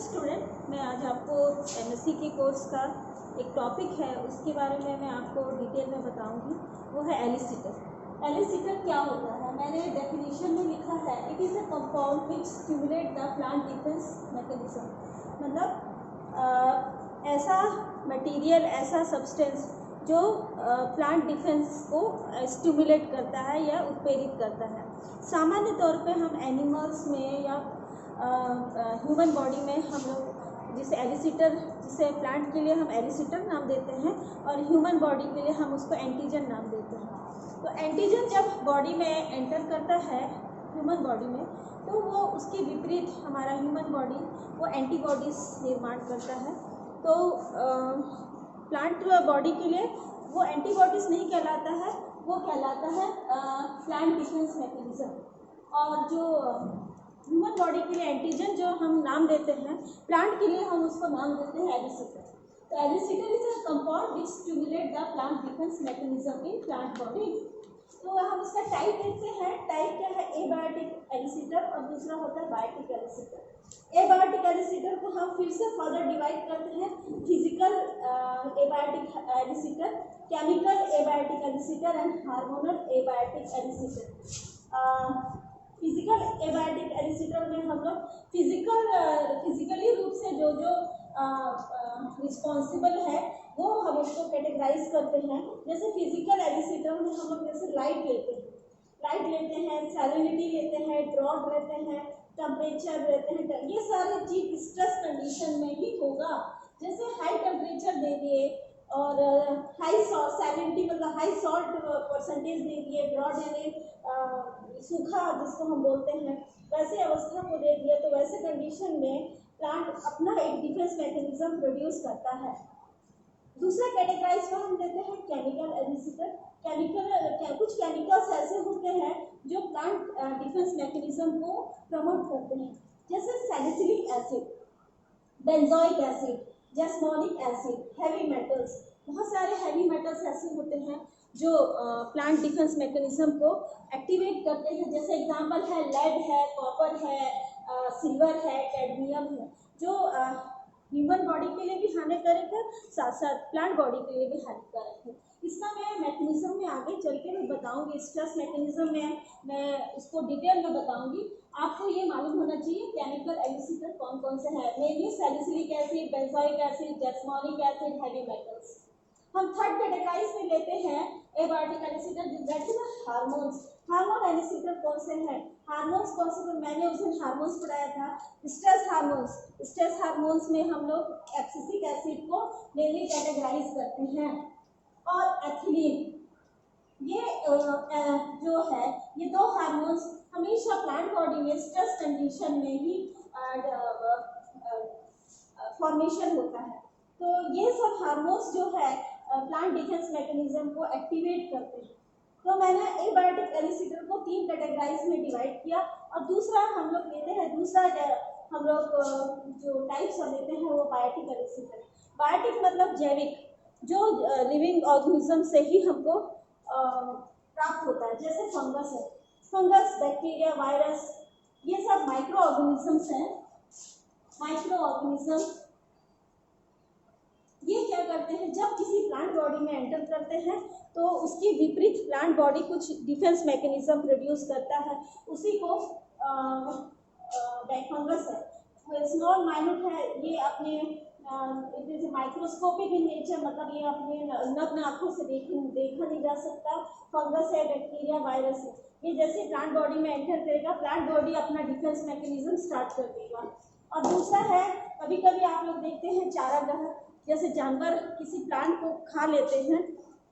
Student, मैं आज आपको एमएससी के कोर्स का एक टॉपिक है उसके बारे में मैं आपको डिटेल में बताऊंगी। वो है एलिसिटर। एलिसिटर क्या होता है? मैंने डेफिनेशन में लिखा है, it is a compound which stimulate the plant defence mechanism. मतलब ऐसा मटेरियल, ऐसा सब्सटेंस जो प्लांट डिफेंस को स्टिमुलेट करता है या उत्प्रेरित करता है। सामान्य तौर पे हम एनिमल्स में या ह्यूमन बॉडी में हम लोग जिसे एलिसिटर, जिसे प्लांट के लिए हम एलिसिटर नाम देते हैं और ह्यूमन बॉडी के लिए हम उसको एंटीजन नाम देते हैं। तो एंटीजन जब बॉडी में एंटर करता है, ह्यूमन बॉडी में, तो वो उसके विपरीत हमारा ह्यूमन बॉडी वो एंटीबॉडीज निर्माण करता है। तो प्लांट बॉडी के लिए वो एंटीबॉडीज नहीं कहलाता है, वो कहलाता है प्लांट डिफेंस मैकेनिज्म। और जो ह्यूमन बॉडी के लिए एंटीजन जो हम नाम देते हैं, प्लांट के लिए हम उसको नाम देते हैं एलिसिटर। तो elicitor is a compound which stimulate the plant defence mechanism in plant body. तो हम इसका टाइप देखते हैं। टाइप क्या है? एबायोटिक एलिसिटर और दूसरा होता है बायोटिक एलिसिटर। एबायोटिक एलिसिटर को हम फिर से फर्दर डिवाइड करते हैं, physical abiotic elicitor, chemical abiotic elicitor and hormonal abiotic elicitor. Physical abiotic elicitor में हम लोग फिजिकली रूप से जो रिस्पॉन्सिबल है वो हम उसको कैटेगराइज करते हैं। जैसे फिजिकल एलिसिटर में हम लोग जैसे लाइट लेते हैं, सैलिनिटी लेते हैं, ड्रॉट लेते हैं, टेम्परेचर लेते हैं। ये सारे चीज स्ट्रेस कंडीशन में ही होगा। जैसे हाई टेम्परेचर दे दिए और हाई सैलिनिटी मतलब हाई सॉल्ट परसेंटेज दे दिए, ड्रॉट यानी सूखा जिसको हम बोलते हैं, वैसे अवस्था को दे दिया, तो वैसे कंडीशन में प्लांट अपना एक डिफेंस मैकेनिज्म प्रोड्यूस करता है। दूसरा कैटेगराइज को हम देते हैं केमिकल एलिसिटर। कुछ केमिकल्स ऐसे होते हैं जो प्लांट डिफेंस मैकेनिज्म को प्रमोट करते हैं, जैसे salicylic acid, benzoic acid, jasmonic acid, heavy metals. बहुत सारे हैवी मेटल्स ऐसे होते हैं जो प्लांट डिफेंस मैकेनिज्म को एक्टिवेट करते हैं। जैसे एग्जांपल है लेड है, कॉपर है, सिल्वर है, कैडमियम है, जो ह्यूमन बॉडी के लिए भी हानिकारक है, साथ साथ प्लांट बॉडी के लिए भी हानिकारक है। इसका मैं मैकेनिज्म में आगे चल के मैं बताऊंगी, स्ट्रेस मैकेनिज्म में मैं उसको डिटेल में बताऊंगी। आपको ये मालूम होना चाहिए केमिकल एलिसिटर कौन कौन से हैं। Mainly salicylic acid, benzoic acid, jasmonic acid, heavy metals. हम थर्ड कैटेगराइज में लेते हैं abiotic elicitor, that is hormones. Hormone elicitor कौन से हैं? हार्मोन्स कौन से? मैंने उस दिन हार्मोन्स पढ़ाया था, स्ट्रेस हार्मोन्स। स्ट्रेस हार्मोन्स में हम लोग एब्सिसिक एसिड को मेनली कैटेगराइज करते हैं, और एथिलीन। ये जो है, ये दो हार्मोन्स हमेशा प्लांट बॉडी में स्ट्रेस कंडीशन में ही फॉर्मेशन होता है। तो ये सब हार्मोन्स जो है प्लांट डिफेंस मैकेनिज्म को एक्टिवेट करते हैं। तो मैंने एबायोटिक एलिसिटर को 3 कैटेगराइज में डिवाइड किया, और दूसरा हम लोग लेते हैं, दूसरा हम लोग जो टाइप्स लेते हैं वो बायोटिक एलिसिटर। बायोटिक मतलब जैविक, जो लिविंग ऑर्गेनिज्म से ही हमको प्राप्त होता है। जैसे फंगस है, फंगस, बैक्टीरिया, वायरस, ये सब माइक्रो ऑर्गेनिजम्स हैं। माइक्रो ऑर्गेनिज्म ये क्या करते हैं? जब किसी प्लांट बॉडी में एंटर करते हैं तो उसकी विपरीत प्लांट बॉडी कुछ डिफेंस मैकेनिज्म प्रोड्यूस करता है, उसी को फंगस है। स्मॉल माइन्यूट है, ये अपने it is microscopic in nature, मतलब ये अपने नग्न आंखों से देखा नहीं जा सकता। फंगस है, बैक्टीरिया, वायरस है। ये जैसे प्लांट बॉडी में एंटर करेगा, प्लांट बॉडी अपना डिफेंस मैकेनिज्म स्टार्ट कर देगा। और दूसरा है, कभी कभी आप लोग देखते हैं चारागाह, जैसे जानवर किसी प्लांट को खा लेते हैं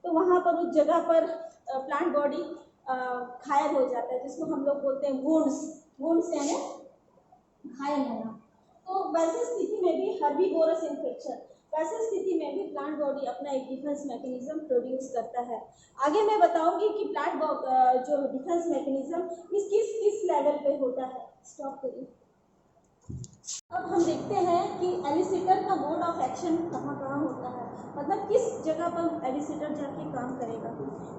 तो वहाँ पर उस जगह पर प्लांट बॉडी घायल हो जाता है, जिसको हम लोग बोलते हैं वुंड्स यानी घायल होना। तो वैसी स्थिति में भी हर्बीवोरस इन्फेक्शन, वैसी स्थिति में भी प्लांट बॉडी अपना एक डिफेंस मैकेनिज्म प्रोड्यूस करता है। आगे मैं बताऊंगी कि प्लांट जो डिफेंस मैकेनिज्म किस लेवल पे होता है। स्टॉप करिए। अब हम देखते हैं कि एलिसिटर का मोड ऑफ एक्शन कहाँ कहाँ होता है, मतलब किस जगह पर एलिसिटर जाके काम करेगा।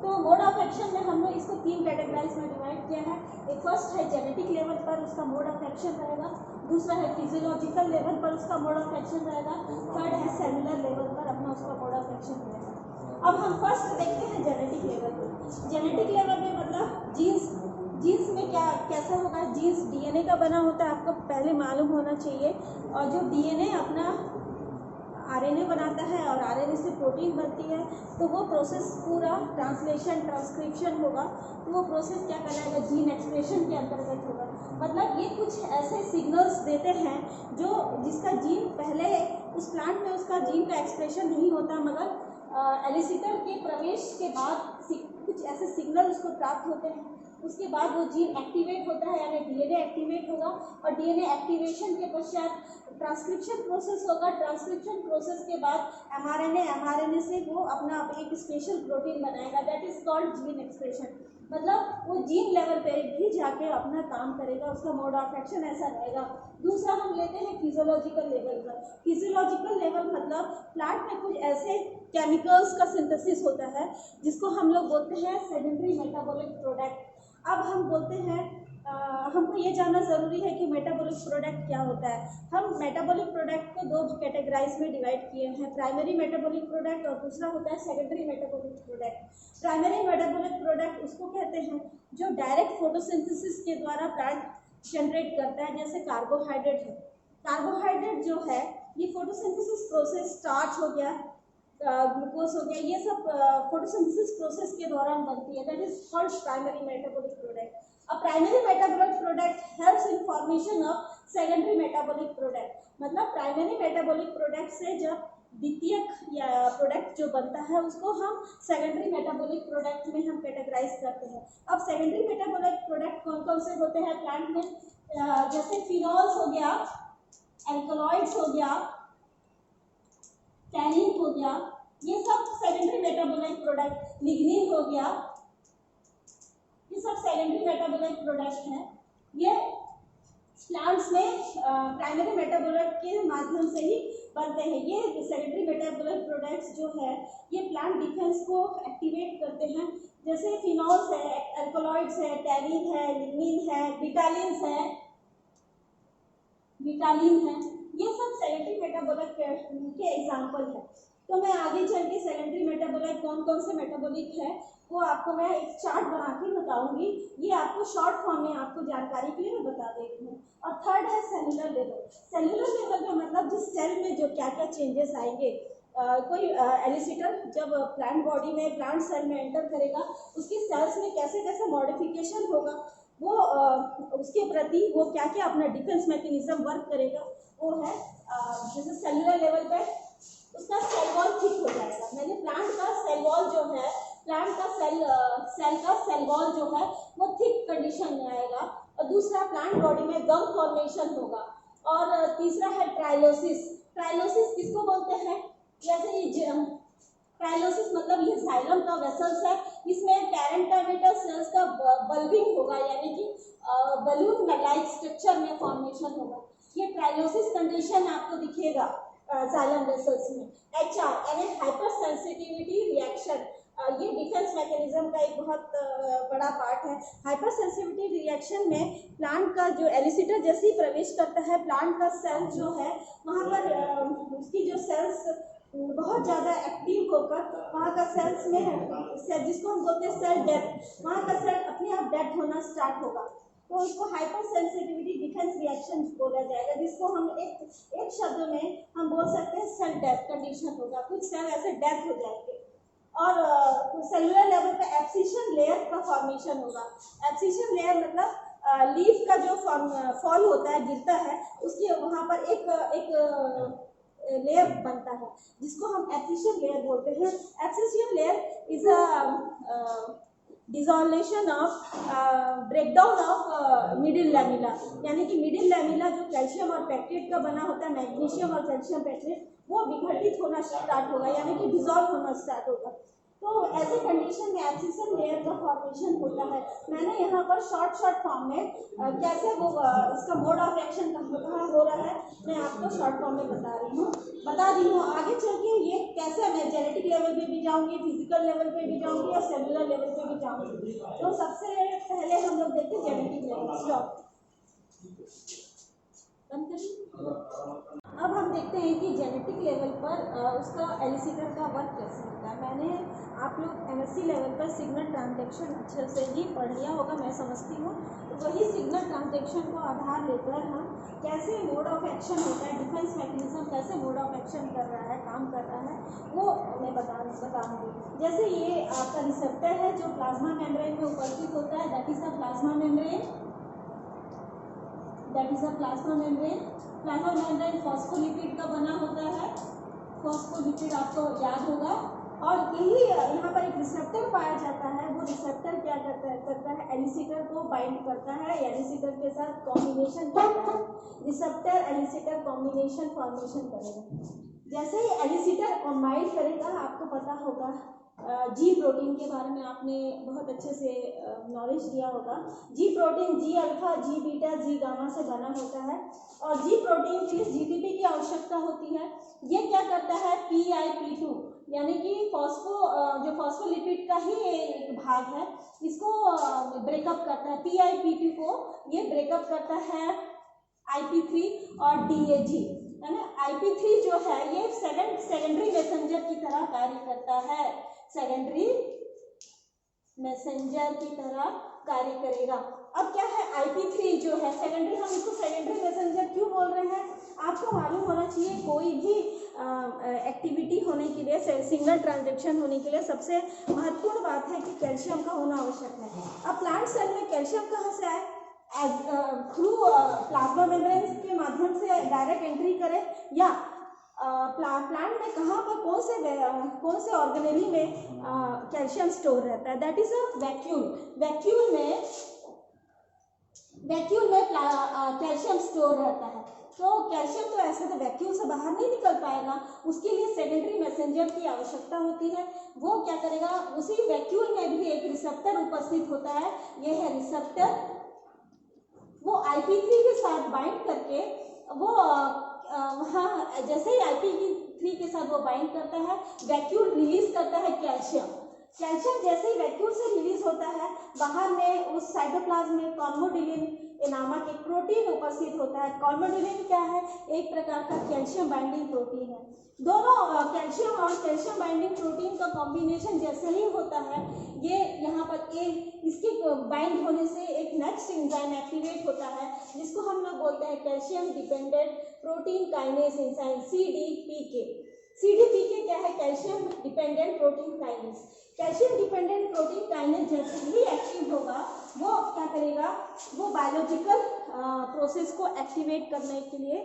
तो मोड ऑफ एक्शन में हम लोग इसको 3 कैटेगराइज में डिवाइड किया है। एक फर्स्ट है जेनेटिक लेवल पर उसका मोड ऑफ एक्शन रहेगा, दूसरा है फिजियोलॉजिकल लेवल पर उसका मोड ऑफ एक्शन रहेगा, थर्ड है सेलुलर लेवल पर अपना उसका मोड ऑफ एक्शन रहेगा। अब हम फर्स्ट देखते हैं जेनेटिक लेवल पर। जेनेटिक लेवल में मतलब जीन्स में क्या कैसा होगा, जीन्स डीएनए का बना होता है, आपको पहले मालूम होना चाहिए। और जो डीएनए अपना आरएनए बनाता है और आरएनए से प्रोटीन बनती है, तो वो प्रोसेस पूरा ट्रांसलेशन ट्रांसक्रिप्शन होगा, तो वो प्रोसेस क्या कहलाएगा, जीन एक्सप्रेशन के अंतर्गत होगा। मतलब ये कुछ ऐसे सिग्नल्स देते हैं जो जिसका जीन पहले उस प्लांट में उसका जीन का एक्सप्रेशन नहीं होता, मगर एलिसिटर के प्रवेश के बाद कुछ ऐसे सिग्नल उसको प्राप्त होते हैं, उसके बाद वो जीन एक्टिवेट होता है, यानी डीएनए एक्टिवेट होगा। और डीएनए एक्टिवेशन के पश्चात ट्रांसक्रिप्शन प्रोसेस होगा, ट्रांसक्रिप्शन प्रोसेस के बाद एमआरएनए से वो अपना एक स्पेशल प्रोटीन बनाएगा, that is called gene expression. मतलब वो जीन लेवल पे भी जाके अपना काम करेगा, उसका मोड ऑफ एक्शन ऐसा रहेगा। दूसरा हम लेते हैं फिजियोलॉजिकल लेवल पर। फिजियोलॉजिकल लेवल मतलब प्लांट में कुछ ऐसे केमिकल्स का सिंथेसिस होता है जिसको हम लोग बोलते हैं सेकेंडरी मेटाबॉलिक प्रोडक्ट। अब हम बोलते हैं हमको ये जानना ज़रूरी है कि मेटाबॉलिक प्रोडक्ट क्या होता है। हम मेटाबॉलिक प्रोडक्ट को दो कैटेगराइज में डिवाइड किए हैं, प्राइमरी मेटाबॉलिक प्रोडक्ट और दूसरा होता है secondary metabolic product. Primary metabolic product उसको कहते हैं जो डायरेक्ट फोटोसिंथेसिस के द्वारा प्लांट जनरेट करता है, जैसे कार्बोहाइड्रेट है। कार्बोहाइड्रेट जो है ये फोटोसिंथेसिस प्रोसेस, स्टार्च हो गया, ग्लूकोज हो गया, ये सब फोटोसिंथेसिस प्रोसेस के दौरान बनती है, that is called primary metabolic product. A primary metabolic product helps in formation of secondary metabolic product. मतलब प्राइमरी मेटाबॉलिक प्रोडक्ट से जब द्वितीयक या प्रोडक्ट जो बनता है उसको हम सेकेंडरी मेटाबॉलिक प्रोडक्ट में हम कैटेगराइज करते हैं। अब सेकेंडरी मेटाबॉलिक प्रोडक्ट कौन कौन से होते हैं प्लांट में, जैसे फिनॉल्स हो गया, एल्कलॉइड्स हो गया, टैनिन हो गया, ये सब सेकेंडरी मेटाबॉलिक प्रोडक्ट, लिग्निन हो गया, ये सब सेकेंडरी मेटाबॉलिक प्रोडक्ट हैं। ये प्लांट्स में प्राइमरी मेटाबॉलिक के माध्यम से ही बनते हैं। ये सेकेंडरी मेटाबॉलिक प्रोडक्ट्स जो है ये प्लांट डिफेंस को एक्टिवेट करते हैं, जैसे फिनॉल्स है, एल्कलॉइड्स है, टैनिन है, लिग्निन है, विटालिन है, ये सब सेकेंडरी मेटाबॉलिक के एग्जाम्पल है। तो मैं आगे चल के सेकेंडरी मेटाबॉलिक कौन कौन से मेटाबॉलिक है वो आपको मैं एक चार्ट बना के बताऊंगी, ये आपको शॉर्ट फॉर्म में आपको जानकारी के लिए मैं बता देती हूँ। और थर्ड है सेलुलर लेवल। सेलुलर लेवल का मतलब जिस सेल में जो क्या क्या चेंजेस आएंगे, कोई एलिसिटर जब प्लांट बॉडी में, प्लांट सेल में एंटर करेगा, उसकी सेल्स में कैसे कैसे मॉडिफिकेशन होगा, वो उसके प्रति वो क्या क्या अपना डिफेंस मैकेनिज्म वर्क करेगा, वो है जैसे सेलुलर लेवल पे उसका सेल वॉल थिक हो जाएगा। मैंने प्लांट का सेल वॉल जो है, प्लांट का सेल वॉल जो है वो थिक कंडीशन में आएगा। और दूसरा प्लांट बॉडी में गम फॉर्मेशन होगा। और तीसरा है ट्राइलोसिस। ट्राइलोसिस किसको बोलते हैं, जैसे ये ट्राइलोसिस मतलब ये जाइलम का वेसल्स है, इसमें पैरेंटर्मिटल सेल्स का बल्बिंग होगा, यानी कि बलून लाइक स्ट्रक्चर में फॉर्मेशन होगा। ये ट्राइलोसिस कंडीशन आपको दिखेगा जाइलम वेसल्स में। HR यानी हाइपर सेंसिटिविटी रिएक्शन, ये डिफेंस मैकेनिज्म का एक बहुत बड़ा पार्ट है। हाइपर सेंसिटिविटी रिएक्शन में प्लांट का जो एलिसिटर जैसे ही प्रवेश करता है, प्लांट का सेल जो है वहाँ पर उसकी जो सेल्स बहुत ज़्यादा एक्टिव होकर वहाँ का सेल्स में जिसको हम बोलते हैं सेल डेथ, वहाँ का सेल अपने आप डेथ होना स्टार्ट होगा, तो उसको हाइपर सेंसिटिविटी डिफेंस रिएक्शन बोला जाएगा, जिसको हम एक शब्द में हम बोल सकते हैं सेल डेथ कंडीशन होगा। कुछ सेल ऐसे डेथ हो जाएंगे। और सेलुलर लेवल पे एब्सिशन लेयर का फॉर्मेशन होगा। एब्सिशन लेयर मतलब लीफ का जो फॉल होता है, गिरता है, उसके वहाँ पर एक लेयर बनता है जिसको हम एब्सिशन लेयर बोलते हैं। Abscission layer is a dissolution of breakdown of middle lamella, यानी कि मिडिल लैमिला जो कैल्शियम और पेक्टेट का बना होता है, मैग्नीशियम और कैल्शियम पेक्टेट, वो विघटित होना स्टार्ट होगा, यानी कि डिसॉल्व होना स्टार्ट होगा। तो ऐसे कंडीशन में एब्सिशन लेयर का फॉर्मेशन होता है। मैंने यहाँ पर शॉर्ट फॉर्म में कैसे वो इसका मोड ऑफ एक्शन कहाँ हो रहा है मैं आपको शॉर्ट फॉर्म में बता रही हूँ। आगे चल के ये कैसे मैं जेनेटिक लेवल पे भी जाऊँगी, फिजिकल लेवल पे भी जाऊँगी और सेलुलर लेवल पे भी जाऊँगी। तो सबसे पहले हम लोग देखते हैं जेनेटिक लेवल। बंद करिए। अब हम देखते हैं कि जेनेटिक लेवल पर उसका एलिसिटर का वर्क कैसे होता है। मैंने आप लोग एमएससी लेवल पर सिग्नल ट्रांजैक्शन अच्छे से ही पढ़ लिया होगा, मैं समझती हूँ। तो वही सिग्नल ट्रांजैक्शन को आधार लेकर हम कैसे मोड ऑफ एक्शन होता है, डिफेंस मैकेनिज्म कैसे मोड ऑफ एक्शन कर रहा है, काम कर रहा है, वो मैं बताऊँगी। जैसे ये आपका रिसेप्टर है जो प्लाज्मा मेम्ब्रेन में उपस्थित होता है, that is a plasma membrane, that is a plasma membrane. Plasma membrane phospholipid का बना होता है, फॉस्फोलिपिड आपको याद होगा। और यही यहाँ पर एक रिसेप्टर पाया जाता है, वो रिसेप्टर क्या करता है एलिसिटर को बाइंड करता है, एलिसिटर के साथ कॉम्बिनेशन करता है, रिसेप्टर एलिसिटर कॉम्बिनेशन फॉर्मेशन करेगा। जैसे ही एलिसिटर कॉम्बाइन करेगा, आपको पता होगा जी प्रोटीन के बारे में आपने बहुत अच्छे से नॉलेज दिया होगा। जी प्रोटीन जी अल्फा, जी बीटा, जी गामा से बना होता है और जी प्रोटीन के लिए जीटीपी की आवश्यकता होती है। ये क्या करता है PIP2 यानी कि जो फॉस्फोलिपिड का ही एक भाग है, इसको ब्रेकअप करता है। PIP2 को ये ब्रेकअप करता है IP3 और DAG, है ना। IP3 जो है ये सेकेंडरी मैसेंजर की तरह कार्य करता है, सेकेंडरी मैसेंजर की तरह कार्य करेगा। अब क्या है IP3 जो है सेकेंडरी, हम इसको सेकेंडरी मैसेंजर क्यों बोल रहे हैं, आपको मालूम होना चाहिए। कोई भी एक्टिविटी होने के लिए, सिग्नल ट्रांजैक्शन होने के लिए सबसे महत्वपूर्ण बात है कि कैल्शियम का होना आवश्यक है। अब प्लांट सेल में कैल्शियम कहाँ से आए, थ्रू प्लाज्मा मेम्ब्रेन के माध्यम से डायरेक्ट एंट्री करे, या प्लांट में कहाँ पर कौन से ऑर्गेनेली में कैल्शियम स्टोर रहता है, that is a vacuole. Vacuole में कैल्शियम स्टोर रहता है। तो कैल्शियम तो ऐसे तो वैक्यूल से बाहर नहीं निकल पाएगा, उसके लिए सेकेंडरी मैसेंजर की आवश्यकता होती है। वो क्या करेगा, उसी वैक्यूल में भी एक रिसेप्टर उपस्थित होता है, ये है रिसेप्टर। वो IP3 के साथ बाइंड करके वो वहाँ जैसे ही IP3 के साथ वो बाइंड करता है, वैक्यूल रिलीज करता है कैल्शियम जैसे ही वैक्यूल से रिलीज होता है, बाहर में उस साइटोप्लाज्म में कॉल्मोडिलिन नामक एक प्रोटीन उपस्थित होता है। कॉल्मोडिलिन क्या है, एक प्रकार का कैल्शियम बाइंडिंग प्रोटीन है। दोनों कैल्शियम और कैल्शियम बाइंडिंग प्रोटीन का कॉम्बिनेशन जैसे ही होता है, ये यहाँ पर इसके बाइंड होने से एक नेक्स्ट एंजाइम एक्टिवेट होता है, जिसको हम लोग बोलते हैं calcium dependent protein kinase enzyme, CDPK। CDPK क्या है, calcium dependent protein kinase. Calcium dependent protein kinase जैसे ही एक्टिव होगा, वो क्या करेगा, वो बायोलॉजिकल प्रोसेस को एक्टिवेट करने के लिए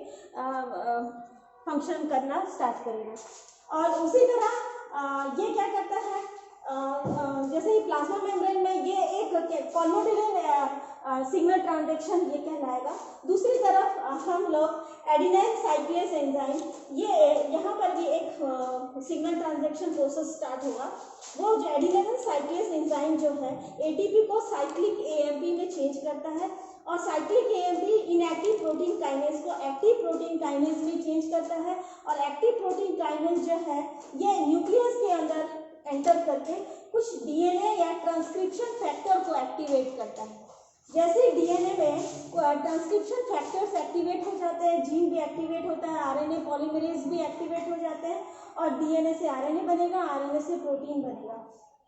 फंक्शन करना स्टार्ट करेगा। और उसी तरह ये क्या करता है, जैसे ही प्लाज्मा मेम्ब्रेन में ये एक कॉल्मोडिलिन सिग्नल ट्रांजैक्शन ये कहलाएगा। दूसरी तरफ हम लोग एडिनाइन साइक्लेज एंजाइम, ये यहाँ पर भी एक सिग्नल ट्रांजैक्शन प्रोसेस स्टार्ट होगा। वो जो एडिनाइन साइक्लेज एंजाइम जो है ATP को साइक्लिक AMP में चेंज करता है, और cyclic AMP inactive protein kinase को एक्टिव प्रोटीन काइनेज में चेंज करता है। और एक्टिव प्रोटीन काइनेज जो है ये न्यूक्लियस के अंदर एंटर करके कुछ DNA या ट्रांसक्रिप्शन फैक्टर को एक्टिवेट करता है। जैसे ही DNA में ट्रांसक्रिप्शन फैक्टर्स एक्टिवेट हो जाते हैं, जीन भी एक्टिवेट होता है, RNA पॉलीमरेज भी एक्टिवेट हो जाते हैं, और DNA से RNA बनेगा, RNA से प्रोटीन बनेगा।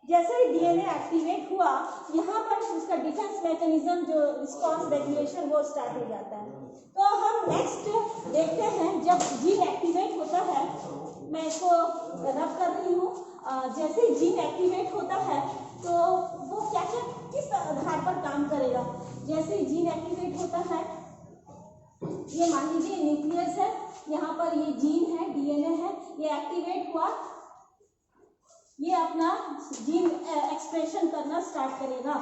जैसे ही DNA एक्टिवेट हुआ, यहाँ पर उसका डिफेंस मैकेनिज्म जो रिस्पॉन्स रेगुलेशन वो स्टार्ट हो जाता है। तो हम नेक्स्ट देखते हैं, जब जीन एक्टिवेट होता है, मैं इसको रब कर रही हूँ, जैसे ही जीन एक्टिवेट होता है तो वो क्या किस आधार पर काम करेगा। जैसे ही जीन एक्टिवेट होता है, ये मान लीजिए न्यूक्लियस है, यहाँ पर ये जीन है, DNA है, ये एक्टिवेट हुआ, ये अपना जीन एक्सप्रेशन करना स्टार्ट करेगा।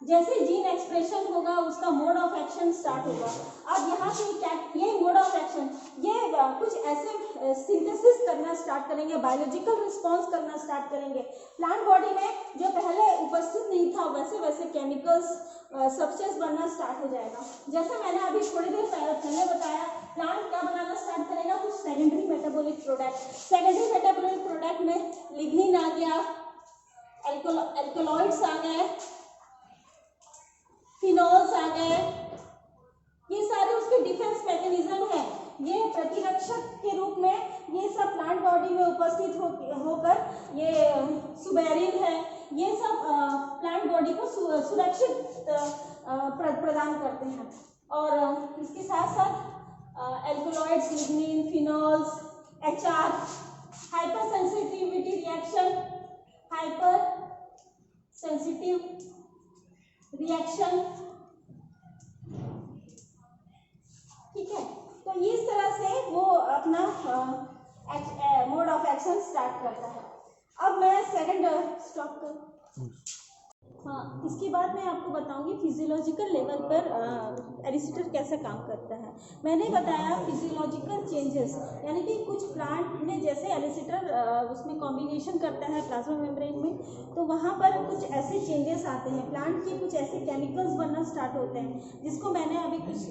जैसे जीन एक्सप्रेशन होगा, उसका मोड ऑफ एक्शन स्टार्ट होगा। अब यहाँ पे क्या, ये मोड ऑफ एक्शन, ये कुछ ऐसे सिंथेसिस करना स्टार्ट करेंगे, बायोलॉजिकल रिस्पॉन्स करना स्टार्ट करेंगे। प्लांट बॉडी में जो पहले उपस्थित नहीं था, वैसे वैसे केमिकल्स सब्सटेंस बनना स्टार्ट हो जाएगा। जैसे मैंने अभी थोड़ी देर पहले बताया, प्लांट क्या बनाना स्टार्ट करेगा, कुछ secondary metabolic product. Secondary metabolic product में लिग्निन आ गया, एल्कोलॉइड्स आ गए, फिनोल्स आ गए, ये सारे उसके डिफेंस मैकेनिज्म ये प्रतिरक्षक के रूप में ये सब प्लांट बॉडी में उपस्थित होकर ये सुबेरिन है, ये सब प्लांट बॉडी को सुरक्षित प्रदान करते हैं। और इसके साथ साथ alkaloids, lignin, phenols, HR, hyper sensitivity reaction, hyper sensitive reaction, ठीक है। तो इस तरह से वो अपना मोड ऑफ एक्शन स्टार्ट करता है। अब मैं सेकंड स्टॉप कर, हाँ, इसके बाद मैं आपको बताऊंगी फिजियोलॉजिकल लेवल पर एलिसिटर कैसे काम करता है। मैंने बताया फिजियोलॉजिकल चेंजेस, यानी कि कुछ प्लांट में जैसे एलिसिटर उसमें कॉम्बिनेशन करता है प्लाज्मा मेम्ब्रेन में, तो वहाँ पर कुछ ऐसे चेंजेस आते हैं, प्लांट के कुछ ऐसे केमिकल्स बनना स्टार्ट होते हैं, जिसको मैंने अभी कुछ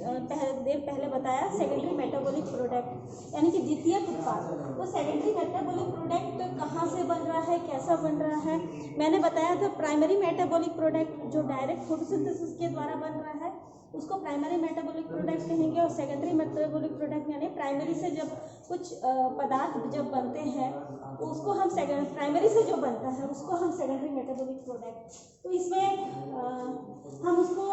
देर पहले बताया सेकेंडरी मेटाबॉलिक प्रोडक्ट, यानी कि द्वितीयक उत्पाद। तो सेकेंडरी मेटाबॉलिक प्रोडक्ट कहाँ से बन रहा है, कैसा बन रहा है, मैंने बताया था प्राइमरी मेटाबॉलिक प्रोडक्ट जो डायरेक्ट फोटोसिंथेसिस के द्वारा बन रहा है उसको प्राइमरी मेटाबॉलिक प्रोडक्ट कहेंगे, और सेकेंडरी मेटाबॉलिक प्रोडक्ट यानी प्राइमरी से जब कुछ पदार्थ जब बनते हैं तो उसको हम प्राइमरी से जो बनता है उसको हम सेकेंडरी मेटाबॉलिक प्रोडक्ट। तो इसमें हम उसको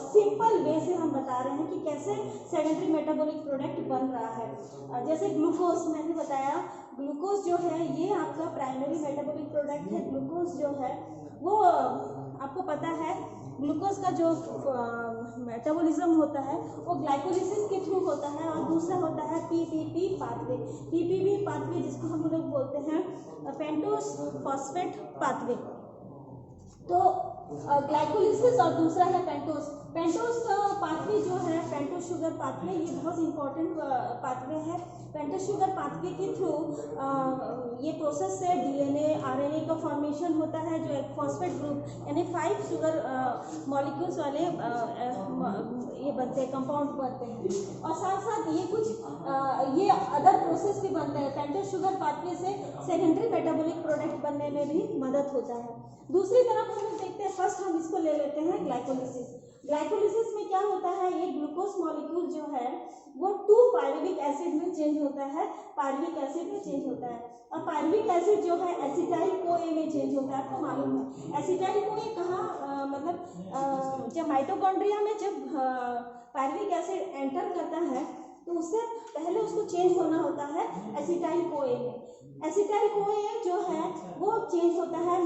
सिंपल वे से हम बता रहे हैं कि कैसे सेकेंडरी मेटाबॉलिक प्रोडक्ट बन रहा है। जैसे ग्लूकोज, मैंने बताया ग्लूकोज जो है ये आपका प्राइमरी मेटाबॉलिक प्रोडक्ट है। ग्लूकोज जो है वो आपको पता है ग्लूकोज का जो मेटाबॉलिज्म होता है वो ग्लाइकोलिसिस के थ्रू होता है, और दूसरा होता है PPP पाथवे, PPP पाथवे जिसको हम लोग बोलते हैं पेंटोस फॉस्फेट पाथवे। तो ग्लाइकोलिसिस और दूसरा है पेंटोस पाथवे जो है पेंटोस शुगर पाथवे, ये बहुत इंपॉर्टेंट पाथवे है। पेंटोस शुगर पाथवे के थ्रू ये प्रोसेस से DNA RNA का फॉर्मेशन होता है, जो एक फॉस्फेट ग्रुप यानी 5 शुगर मॉलिक्यूल्स वाले ये बनते हैं, कंपाउंड बनते हैं। और साथ साथ ये कुछ ये अदर प्रोसेस भी बनते हैं। पेंटोस शुगर पाथवे से सेकेंडरी मेटाबॉलिक प्रोडक्ट बनने में भी मदद होता है। दूसरी तरफ हम लोग देखते हैं, फर्स्ट हम इसको ले लेते हैं ग्लाइकोलिसिस। ग्लाइकोलिसिस में क्या होता है, ये ग्लूकोज मॉलिक्यूल जो है वो 2 पायरुविक एसिड में चेंज होता है, पायरुविक एसिड में चेंज होता है। और पायरुविक एसिड जो है एसिटाइल CoA में चेंज होता है। आपको मालूम है एसिटाइल CoA कहाँ मतलब जब माइटोकॉन्ड्रिया में जब पायरुविक एसिड एंटर करता है तो उससे पहले उसको चेंज होना होता है एसिटाइल CoA में। एसिटाइल CoA जो है वो चेंज होता है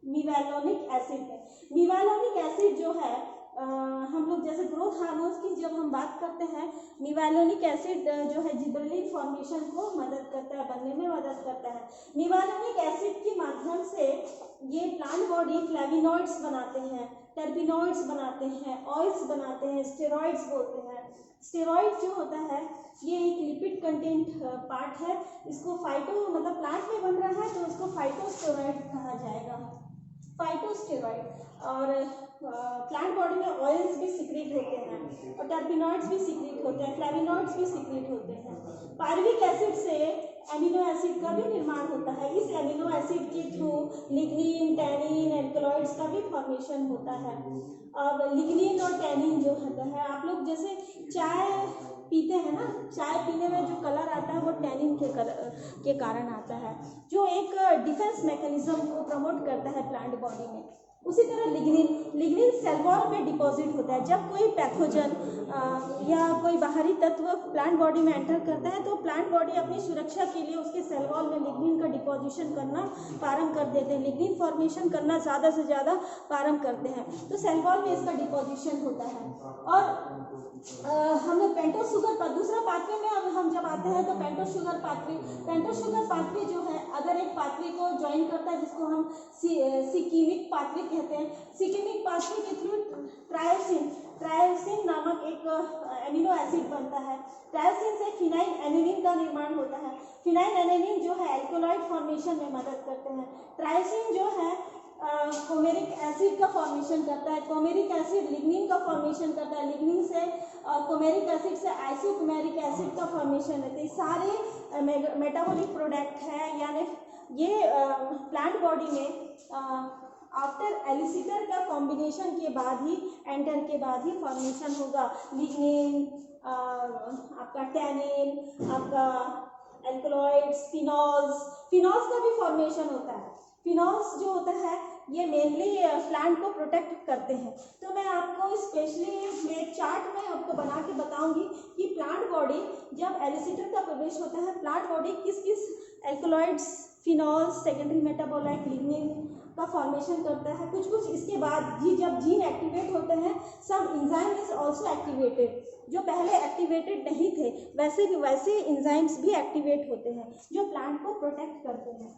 मीवालोनिक एसिड में। मीवालोनिक एसिड जो है हम लोग जैसे ग्रोथ हार्मोन्स की जब हम बात करते हैं, मीवालोनिक एसिड जो है जिबरेलिक फॉर्मेशन को मदद करता है, बनने में मदद करता है। मीवालोनिक एसिड के माध्यम से ये प्लांट बॉडी फ्लेविनॉइड्स बनाते हैं, टर्पिनॉइड्स बनाते हैं, ऑयल्स बनाते हैं, स्टेरॉइड्स बोलते हैं। स्टेरॉइड जो होता है ये एक लिपिड कंटेंट पार्ट है, इसको फाइटो मतलब प्लांट में बन रहा है तो इसको फाइटोस्टेरॉइड कहा जाएगा, फाइटोस्टेरॉइड। और प्लांट बॉडी में ऑयल्स भी सीक्रेट होते हैं और टर्पिनॉइड्स भी सीक्रेट होते हैं, फ्लेविनॉइड्स भी सीक्रेट होते हैं। पायरुविक एसिड से एमिनो एसिड का भी निर्माण होता है। इस एमिनो एसिड के थ्रू लिग्निन, टैनिन, एल्कलॉइड्स का भी फॉर्मेशन होता है। अब लिग्निन और टैनिन जो होता है, आप लोग जैसे चाय पीते हैं ना, चाय पीने में जो कलर आता है वो टैनिन के कारण आता है, जो एक डिफेंस मैकेनिज्म को प्रमोट करता है प्लांट बॉडी में। उसी तरह लिग्निन सेल वॉल में डिपॉजिट होता है। जब कोई पैथोजन या कोई बाहरी तत्व प्लांट बॉडी में एंटर करता है तो प्लांट बॉडी अपनी सुरक्षा के लिए उसके सेल वॉल में लिग्निन का डिपोजिशन करना प्रारंभ कर देते हैं, लिग्निन फॉर्मेशन करना ज़्यादा से ज़्यादा प्रारंभ करते हैं, तो सेल वॉल में इसका डिपोजिशन होता है। और हम लोग पेंटोस शुगर पर दूसरा पाथवे में अब हम जब आते हैं तो पेंटोस शुगर पाथवे जो है अगर एक पाथवे को ज्वाइन करता है जिसको हम सिकीमिक पाथवे कहते हैं। सिकीमिक पाथवे के थ्रू ट्रायोसिन नामक एक एमिनो एसिड बनता है। ट्रायोसिन से फिनाइल एनिलीन का निर्माण होता है। फिनाइल एनिलीन जो है एल्कोलॉइड फॉर्मेशन में मदद करते हैं। ट्रायोसिन जो है कोमेरिक एसिड का फॉर्मेशन करता है। कोमेरिक एसिड लिग्निन का फॉर्मेशन करता है। लिग्निन से कोमेरिक एसिड से आइसोकोमेरिक एसिड का फॉर्मेशन होता है। सारे मेटाबॉलिक प्रोडक्ट है, यानी ये प्लांट बॉडी में आफ्टर एलिसिटर का कॉम्बिनेशन के बाद ही एंटर के बाद ही फॉर्मेशन होगा। लिग्निन, आपका टैनिन, आपका एल्कलॉइड्स, फिनॉल्स का भी फॉर्मेशन होता है। फिनॉल्स जो होता है ये मेनली प्लांट को प्रोटेक्ट करते हैं। तो मैं आपको स्पेशली एक चार्ट में आपको बना के बताऊंगी कि प्लांट बॉडी जब एलिसिटर का प्रवेश होता है, प्लांट बॉडी किस किस alkaloids, phenols, secondary metabolite, lignin का फॉर्मेशन करता है। कुछ कुछ इसके बाद जब जीन एक्टिवेट होते हैं, सम एंजाइम इज आल्सो एक्टिवेटेड। जो पहले एक्टिवेटेड नहीं थे वैसे एंजाइम्स भी एक्टिवेट होते हैं जो प्लांट को प्रोटेक्ट करते हैं।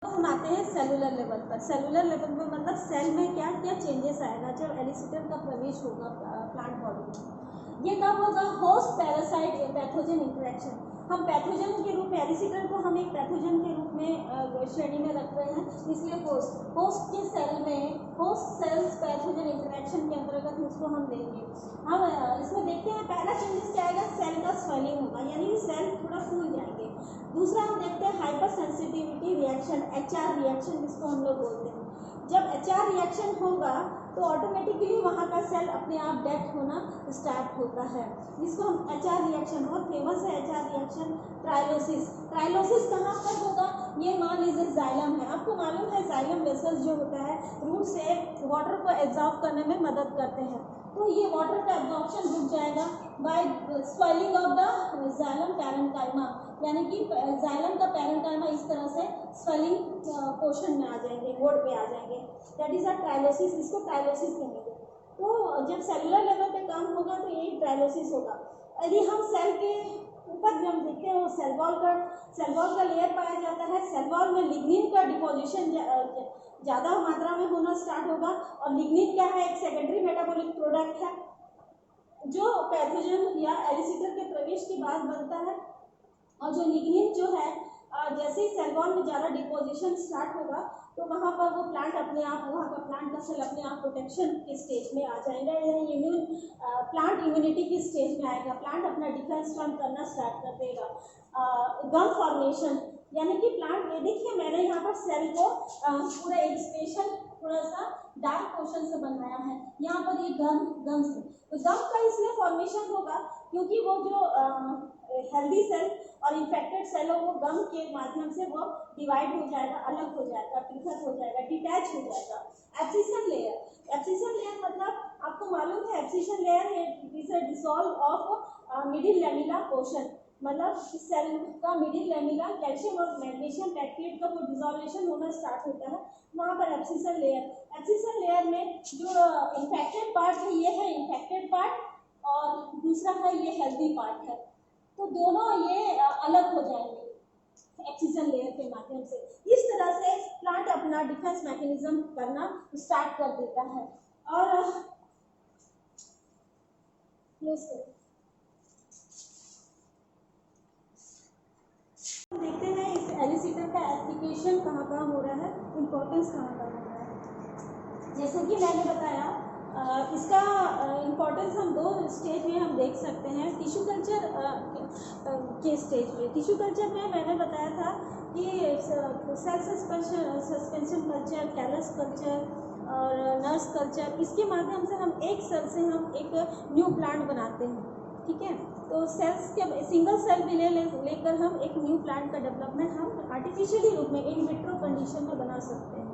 हम आते हैं सेलुलर लेवल पर। सेलुलर लेवल में मतलब सेल में क्या क्या चेंजेस आएगा जब एलिसिटर का प्रवेश होगा प्लांट बॉडी में। ये कब होगा? Host parasite pathogen interaction. हम पैथोजन के रूप में एलिसिटर को हम एक पैथोजन के रूप में श्रेणी में रख रहे हैं, इसलिए होस्ट के सेल में होस्ट सेल्स पैथोजन इंटरेक्शन के अंतर्गत उसको हम देंगे। हम इसमें देखते हैं पहला चेंजेस क्या आएगा? सेल का स्वेलिंग होगा, यानी सेल थोड़ा फूल जाएंगे। दूसरा हम देखते हैं hyper sensitivity reaction, HR reaction जिसको हम लोग बोलते हैं। जब HR रिएक्शन होगा तो ऑटोमेटिकली वहाँ का सेल अपने आप डेथ होना स्टार्ट होता है, जिसको हम HR रिएक्शन, बहुत फेमस है HR रिएक्शन। ट्रायलोसिस कहाँ पर होगा? ये मान लीजिए जाइलम है। आपको मालूम है जाइलम वेसल्स जो होता है रूट से वाटर को एब्जॉर्ब करने में मदद करते हैं, तो ये वाटर का एब्जॉर्प्शन रुक जाएगा by swelling of the xylem parenchyma, यानी कि जाइलम का पैरेन्काइमा इस तरह से स्वेलिंग पोर्शन में आ जाएंगे, गोड पे आ जाएंगे। दैट इज अ ट्रायलोसिस, इसको ट्रायलोसिस कहेंगे। तो जब सेलुलर लेवल पे काम होगा तो यही ट्रायलोसिस होगा। यदि हम सेल के ऊपर जो हम देखते हैं वो सेल वॉल का लेयर पाया जाता है। सेल वॉल में लिग्निन का डिपोजिशन ज़्यादा मात्रा में होना स्टार्ट होगा, और लिग्निन क्या है? एक सेकेंडरी मेटाबॉलिक प्रोडक्ट है जो पैथोजन या एलिसिटर के प्रवेश के बाद बनता है। और जो लिग्निन जो है जैसे ही सेल वॉल में ज़्यादा डिपोजिशन स्टार्ट होगा तो वहाँ पर वो प्लांट अपने आप, वहाँ का प्लांट का सेल अपने आप प्रोटेक्शन के स्टेज में आ जाएगा, यानी प्लांट इम्यूनिटी की स्टेज में आएगा। प्लांट अपना डिफेंस फॉर्म करना स्टार्ट कर देगा। गम फॉर्मेशन, यानी कि प्लांट में देखिए मैंने यहाँ पर सेल को पूरा एक स्पेशल थोड़ा सा डार्क पोर्शन से बनाया है। यहाँ पर ये गम से, तो गम का इसलिए फॉर्मेशन होगा क्योंकि वो जो हेल्दी सेल और इन्फेक्टेड सेल हो वो गम के माध्यम से वो डिवाइड हो जाएगा, अलग हो जाएगा, पृथक हो जाएगा, डिटैच हो जाएगा। एब्सिशन लेयर मतलब आपको मालूम है abscission layer is a dissolve of middle lamella portion, मतलब सेल का मिडिल लैमेला कैल्शियम और मैग्नीशियम पेप्टाइड का वो डिसॉल्वेशन होना स्टार्ट होता है, वहाँ पर एब्सिशन लेयर में जो इन्फेक्टेड पार्ट है ये है इन्फेक्टेड पार्ट और दूसरा है ये हेल्दी पार्ट है, तो दोनों ये अलग हो जाएंगे एक्सीजन लेयर के माध्यम से। इस तरह से प्लांट अपना डिफेंस मैकेनिज्म करना स्टार्ट कर देता है। और देखते हैं इस एलिसिटर का एप्लीकेशन कहाँ कहाँ हो रहा है, इम्पोर्टेंस कहाँ कहाँ हो रहा है। जैसे कि मैंने बताया इसका इम्पोर्टेंस हम दो स्टेज में हम देख सकते हैं। टिश्यू कल्चर के स्टेज में, टिश्यू कल्चर में मैंने बताया था कि cell suspension culture, callus culture और नर्स कल्चर, इसके माध्यम से हम एक सेल से हम एक न्यू प्लांट बनाते हैं, ठीक है। तो सेल्स के सिंगल सेल भी लेकर हम एक न्यू प्लांट का डेवलपमेंट हम आर्टिफिशियली रूप में इन विट्रो कंडीशन में बना सकते हैं।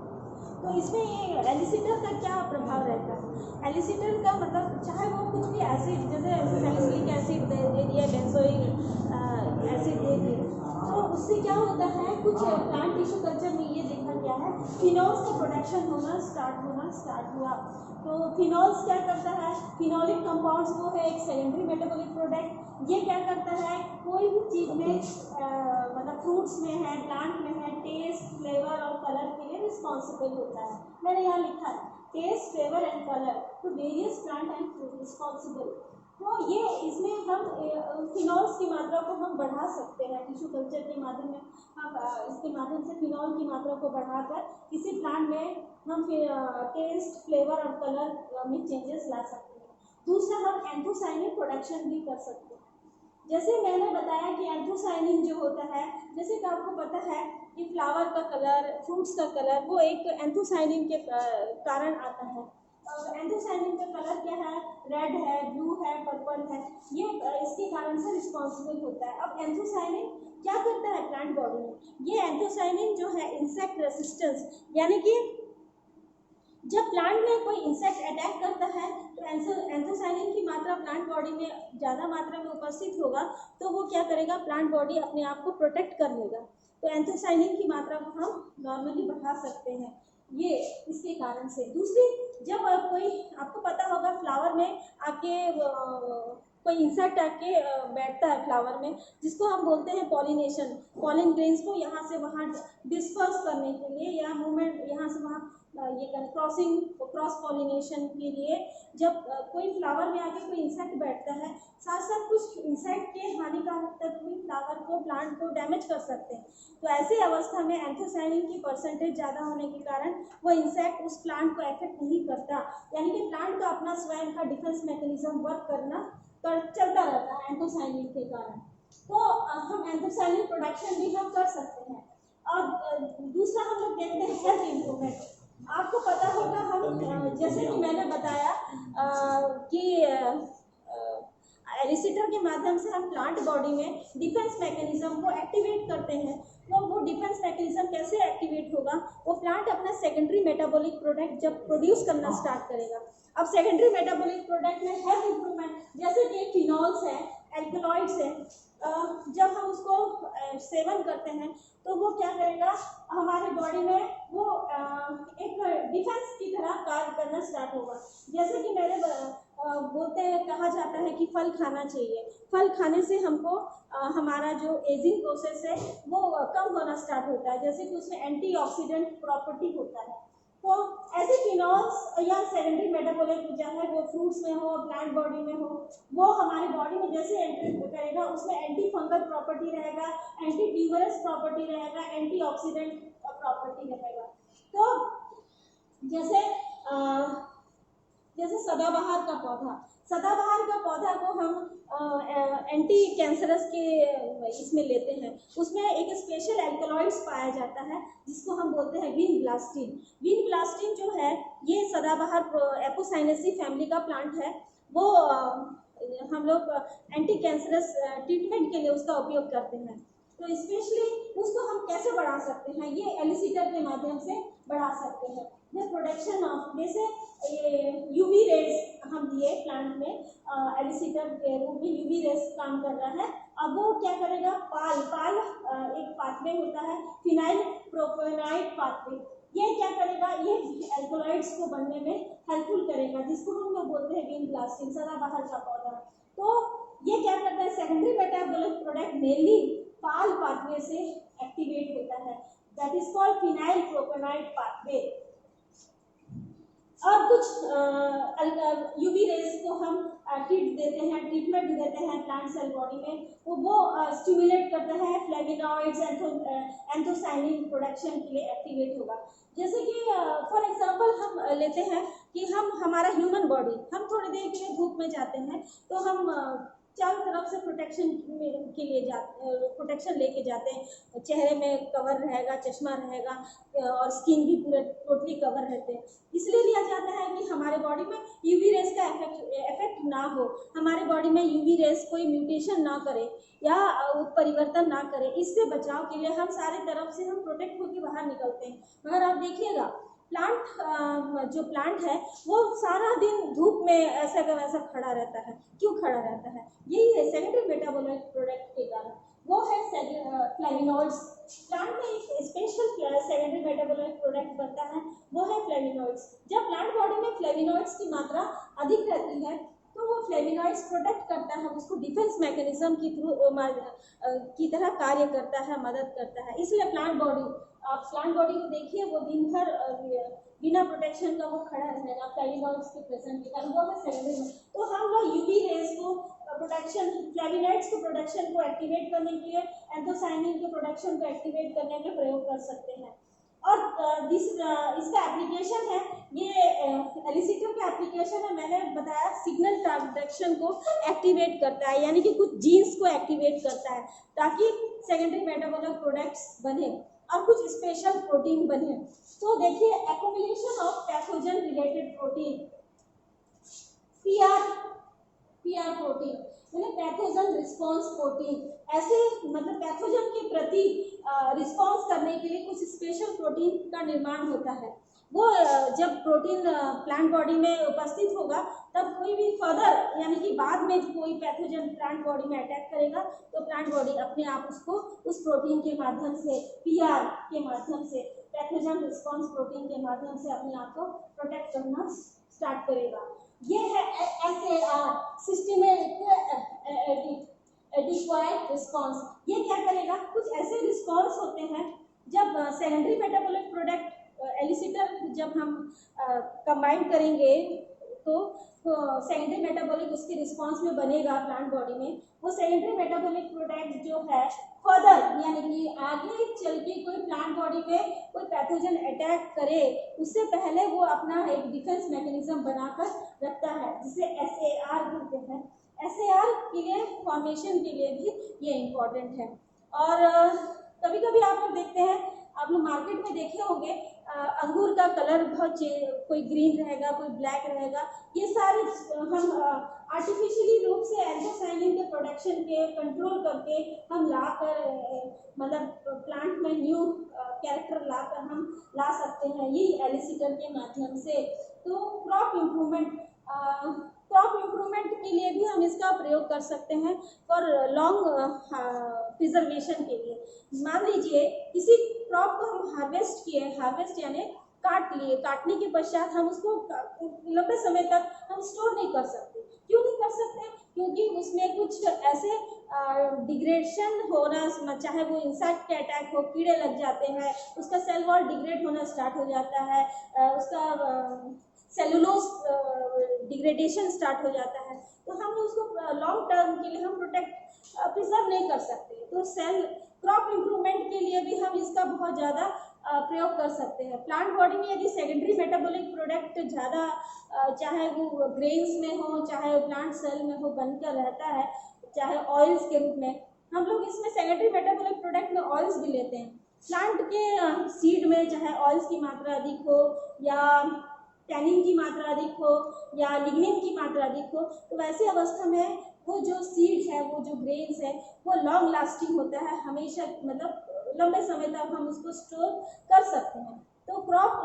तो इसमें ये एलिसिटर का क्या प्रभाव रहता है? एलिसिटर का मतलब चाहे वो कुछ भी एसिड जैसे सैलिसिलिक एसिड दे दिया, बेंजोइक एसिड दे दिए, तो उससे क्या होता है, कुछ प्लांट टिश्यू कल्चर में ये देखा गया है फिनॉल्स का प्रोडक्शन होना स्टार्ट हुआ। तो फिनॉल्स क्या करता है? फिनोलिक कंपाउंड्स वो है एक सेकेंडरी मेटाबॉलिक प्रोडक्ट। ये क्या करता है, कोई भी चीज़ में मतलब फ्रूट्स में है, प्लांट में है, टेस्ट, फ्लेवर और कलर के लिए रिस्पॉन्सिबल होता है। मैंने यहाँ लिखा है टेस्ट, फ्लेवर एंड कलर तो various plant and fruit responsible. तो ये इसमें हम फिनॉल्स की मात्रा को हम बढ़ा सकते हैं टिश्यू कल्चर के माध्यम में। हम इसके माध्यम से फिनॉल की मात्रा को बढ़ाकर किसी प्लांट में हम टेस्ट, फ्लेवर और कलर में चेंजेस ला सकते हैं। दूसरा हम एंथोसाइनिन प्रोडक्शन भी कर सकते हैं। जैसे मैंने बताया कि एंथोसाइनिन जो होता है, जैसे कि आपको पता है कि फ्लावर का कलर, फ्रूट्स का कलर वो एक एंथोसाइनिन के कारण आता है। एंथोसायनिन का कलर क्या है, रेड है, ब्लू है, पर्पल है, ये इसके कारण से रिस्पॉन्सिबल होता है। अब एंथोसायनिन क्या करता है प्लांट बॉडी में, ये एंथोसायनिन जो है इंसेक्ट रेसिस्टेंस, यानी कि जब प्लांट में कोई इंसेक्ट अटैक करता है तो एंथोसायनिन की मात्रा प्लांट बॉडी में ज़्यादा मात्रा में उपस्थित होगा, तो वो क्या करेगा, प्लांट बॉडी अपने आप को प्रोटेक्ट कर लेगा। तो एंथोसायनिन की मात्रा को हम नॉर्मली बढ़ा सकते हैं, ये इसके कारण से। दूसरी, जब कोई, आपको पता होगा फ्लावर में आके कोई इंसेक्ट आके बैठता है फ्लावर में, जिसको हम बोलते हैं पॉलिनेशन, पॉलिन ग्रेन्स को यहाँ से वहाँ डिस्पर्स करने के लिए या मूवमेंट यहाँ से वहाँ ये क्रॉस पॉलिनेशन के लिए जब कोई फ्लावर में आके कोई इंसेक्ट बैठता है, साथ साथ कुछ इंसेक्ट के हानिकारक तत्व भी फ्लावर को, प्लांट को डैमेज कर सकते हैं। तो ऐसी अवस्था में एंथोसायनिन की परसेंटेज ज़्यादा होने के कारण वो इंसेक्ट उस प्लांट को अफेक्ट नहीं करता, यानी कि प्लांट का अपना स्वयं का डिफेंस मैकेनिज्म वर्क चलता रहता है एंथोसायनिन के कारण। तो हम एंथोसायनिन प्रोडक्शन भी हम कर सकते हैं। और दूसरा हम लोग देखते हैं हेल्थ इम्प्रूवमेंट। आपको पता होगा, हम जैसे कि मैंने बताया कि एलिसिटर के माध्यम से हम प्लांट बॉडी में डिफेंस मैकेनिज्म को एक्टिवेट करते हैं। तो वो डिफेंस मैकेनिज्म कैसे एक्टिवेट होगा, वो प्लांट अपना सेकेंडरी मेटाबॉलिक प्रोडक्ट जब प्रोड्यूस करना स्टार्ट करेगा। अब सेकेंडरी मेटाबॉलिक प्रोडक्ट में हेल्थ इम्प्रूवमेंट, जैसे कि फिनॉल्स है, एल्कलॉइड्स है, जब हम उसको सेवन करते हैं तो वो क्या करेगा, हमारे बॉडी में वो एक डिफेंस की तरह कार्य करना स्टार्ट होगा। जैसे कि मेरे बोलते हैं, कहा जाता है कि फल खाना चाहिए, फल खाने से हमको हमारा जो एजिंग प्रोसेस है वो कम होना स्टार्ट होता है, जैसे कि उसमें एंटीऑक्सीडेंट प्रॉपर्टी होता है। तो ऐसे फिनॉल्स या सेकेंडरी मेटाबॉलिक चाहे वो फ्रूट्स में हो, प्लांट बॉडी में हो, वो हमारे बॉडी में जैसे एंटर करेगा उसमें एंटी फंगल प्रॉपर्टी रहेगा, एंटी ट्यूमरस प्रॉपर्टी रहेगा, एंटीऑक्सीडेंट प्रॉपर्टी रहेगा। तो जैसे सदाबहार का पौधा को हम एंटी कैंसरस के इसमें लेते हैं, उसमें एक स्पेशल एल्कलॉइड्स पाया जाता है जिसको हम बोलते हैं विनब्लास्टिन। विनब्लास्टिन जो है ये सदाबहार एपोसाइनेसी फैमिली का प्लांट है। वो हम लोग एंटी कैंसरस ट्रीटमेंट के लिए उसका उपयोग करते हैं। तो स्पेशली उसको हम कैसे बढ़ा सकते हैं, ये एलिसिटर के माध्यम से बढ़ा सकते हैं। ये प्रोडक्शन ऑफ, जैसे यूवी रेज हम दिए प्लांट में, एलिसिटर के रूप में यूवी रेज काम कर रहा है। अब वो क्या करेगा, पाल एक पाथवे होता है, फिनाइल प्रोपेनाइड पाथवे, ये क्या करेगा, ये एल्कोलॉइड्स को बनने में हेल्पफुल करेगा, जिसको हम लोग बोलते हैं विनब्लास्टिन, सदाबहार का पौधा। तो ये क्या करता है, secondary metabolic product mainly PAL pathway से एक्टिवेट होता है, that is called phenyl propanoid pathway. और कुछ यूवी रेज को हम ट्रीटमेंट देते हैं प्लांट सेल बॉडी में, वो स्टिमुलेट करता है फ्लेविनॉइड्स, एंथोसायनिन प्रोडक्शन के लिए एक्टिवेट होगा। जैसे कि फॉर एग्जांपल हम लेते हैं कि हमारा ह्यूमन बॉडी, हम थोड़ी देर के लिए धूप में जाते हैं तो हम चारों तरफ से प्रोटेक्शन के लिए प्रोटेक्शन लेके जाते हैं, चेहरे में कवर रहेगा, चश्मा रहेगा और स्किन भी पूरे टोटली कवर रहते हैं। इसलिए लिया जाता है कि हमारे बॉडी में यूवी रेस का इफेक्ट ना हो, हमारे बॉडी में यूवी रेस कोई म्यूटेशन ना करे या उत्परिवर्तन ना करे। इससे बचाव के लिए हम सारे तरफ से हम प्रोटेक्ट होकर बाहर निकलते हैं। मगर आप देखिएगा जो प्लांट है वो सारा दिन धूप में ऐसा का वैसा खड़ा रहता है। क्यों खड़ा रहता है? यही है सेकेंडरी मेटाबॉलिक प्रोडक्ट के कारण, वो है फ्लेविनॉइड्स। प्लांट में एक स्पेशल सेकेंडरी मेटाबॉलिक प्रोडक्ट बनता है, वो है फ्लेविनॉइड्स। जब प्लांट बॉडी में फ्लेविनॉइड्स की मात्रा अधिक रहती है तो वो फ्लेविनॉइड्स प्रोटेक्ट करता है, उसको डिफेंस मैकेनिज्म की तरह कार्य करता है, मदद करता है। इसलिए प्लांट बॉडी को देखिए, वो दिन भर बिना प्रोटेक्शन का वो खड़ा रहेगा फ्लेविनॉइड्स के प्रेजेंट के कारण, वो है सेकेंडरी में। तो हम लोग यूवी रेज को प्रोडक्शन, फ्लेविनॉइड्स के प्रोडक्शन को एक्टिवेट करने के लिए एंथोसायनिन के प्रोडक्शन को एक्टिवेट करने में प्रयोग कर सकते हैं। और इसका एप्लीकेशन है, ये एलिसिटर का एप्लीकेशन है, मैंने बताया सिग्नल ट्रांसडक्शन को एक्टिवेट करता है, यानी कि कुछ जीन्स को एक्टिवेट करता है ताकि सेकेंडरी मेटाबॉलिक प्रोडक्ट्स बने और कुछ स्पेशल प्रोटीन बने। तो देखिए, accumulation of pathogen related protein, PR PR protein यानी पैथोजन रिस्पॉन्स प्रोटीन, ऐसे मतलब पैथोजन के प्रति रिस्पॉन्स करने के लिए कुछ स्पेशल प्रोटीन का निर्माण होता है। वो जब प्रोटीन प्लांट बॉडी में उपस्थित होगा तब कोई भी फर्दर यानी कि बाद में कोई पैथोजन प्लांट बॉडी में अटैक करेगा तो प्लांट बॉडी अपने आप उसको उस प्रोटीन के माध्यम से, पीआर के माध्यम से, पैथोजन रिस्पॉन्स प्रोटीन के माध्यम से अपने आप को प्रोटेक्ट करना स्टार्ट करेगा। ये है SAR, सिस्टमेटिक एडिक्वाइड रिस्पॉन्स। ये क्या करेगा, कुछ ऐसे रिस्पॉन्स होते हैं जब सेकेंडरी मेटाबॉलिक प्रोडक्ट एलिसिटर जब हम कंबाइन करेंगे तो सेकेंडरी मेटाबॉलिक उसके रिस्पॉन्स में बनेगा प्लांट बॉडी में। वो सेकेंडरी मेटाबॉलिक प्रोडक्ट जो है फर्दर यानी कि आगे चल के कोई प्लांट बॉडी में कोई पैथोजन अटैक करे उससे पहले वो अपना एक डिफेंस मैकेनिज्म बनाकर रखता है जिसे SAR कहते हैं। SAR के लिए फॉर्मेशन के लिए भी ये इम्पोर्टेंट है। और कभी कभी आप लोग देखते हैं, आप लोग मार्केट में देखे होंगे अंगूर का कलर बहुत कोई ग्रीन रहेगा, कोई ब्लैक रहेगा। ये सारे हम आर्टिफिशियली रूप से एंथोसाइनिन के प्रोडक्शन के कंट्रोल करके हम लाकर मतलब प्लांट में न्यू कैरेक्टर लाकर हम ला सकते हैं ये एलिसिटर के माध्यम से। तो क्रॉप इम्प्रूवमेंट के लिए भी हम इसका प्रयोग कर सकते हैं फॉर लॉन्ग प्रिजर्वेशन के लिए। मान लीजिए किसी क्रॉप को हम हार्वेस्ट किए, हार्वेस्ट यानी काट लिए, काटने के पश्चात हम उसको लंबे समय तक हम स्टोर नहीं कर सकते। क्यों नहीं कर सकते? क्योंकि उसमें कुछ ऐसे डिग्रेडेशन होना, चाहे वो इंसेक्ट के अटैक हो, कीड़े लग जाते हैं, उसका सेल वॉल डिग्रेड होना स्टार्ट हो जाता है, उसका सेलुलोज डिग्रेडेशन स्टार्ट हो जाता है। तो हम उसको लॉन्ग टर्म के लिए हम प्रिजर्व नहीं कर सकते। तो क्रॉप इम्प्रूवमेंट के लिए भी हम इसका बहुत ज़्यादा प्रयोग कर सकते हैं। प्लांट बॉडी में यदि सेकेंडरी मेटाबॉलिक प्रोडक्ट ज़्यादा चाहे वो ग्रेन्स में हो, चाहे वो प्लांट सेल में हो, बनकर रहता है, चाहे ऑयल्स के रूप में, हम लोग इसमें सेकेंडरी मेटाबॉलिक प्रोडक्ट में ऑयल्स भी लेते हैं। प्लांट के सीड में चाहे ऑयल्स की मात्रा अधिक हो या टैनिन की मात्रा अधिक हो या लिग्निन की मात्रा अधिक हो, तो वैसे अवस्था में वो जो सीड है, वो जो ग्रेन्स है, वो लॉन्ग लास्टिंग होता है, हमेशा मतलब लंबे समय तक हम उसको स्टोर कर सकते हैं। तो क्रॉप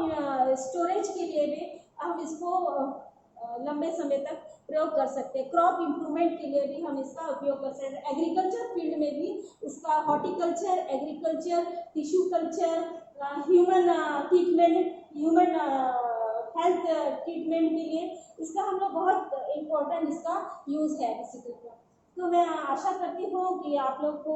स्टोरेज के लिए भी हम इसको लंबे समय तक प्रयोग कर सकते हैं। क्रॉप इम्प्रूवमेंट के लिए भी हम इसका उपयोग कर सकते हैं। एग्रीकल्चर फील्ड में भी इसका horticulture, agriculture, tissue culture, human treatment, human health treatment के लिए इसका हम लोग बहुत इम्पोर्टेंट इसका यूज़ है एलिसिटर का। तो मैं आशा करती हूँ कि आप लोग को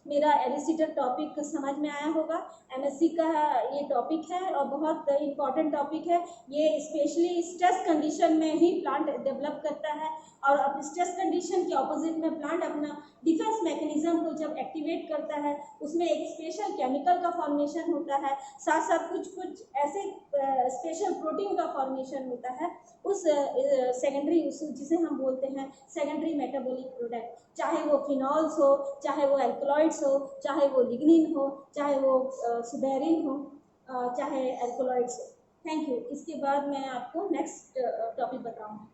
मेरा एलिसिटर टॉपिक समझ में आया होगा। MSc का ये टॉपिक है और बहुत इम्पॉर्टेंट टॉपिक है। ये स्पेशली स्ट्रेस कंडीशन में ही प्लांट डेवलप करता है और अब स्ट्रेस कंडीशन के ऑपोजिट में प्लांट अपना डिफेंस मैकेनिज्म को जब एक्टिवेट करता है, उसमें एक स्पेशल केमिकल का फॉर्मेशन होता है, साथ साथ कुछ ऐसे स्पेशल प्रोटीन का फॉर्मेशन होता है उस सेकेंडरी, जिसे हम बोलते हैं सेकेंडरी मेटाबॉलिक प्रोडक्ट, चाहे वो फिनॉल्स हो, चाहे वो एल्कलॉइड्स हो, चाहे वो लिग्निन हो, चाहे वो सुबेरिन हो, चाहे एल्कलॉइड्स हो। Thank you. इसके बाद मैं आपको नेक्स्ट टॉपिक बताऊँगी।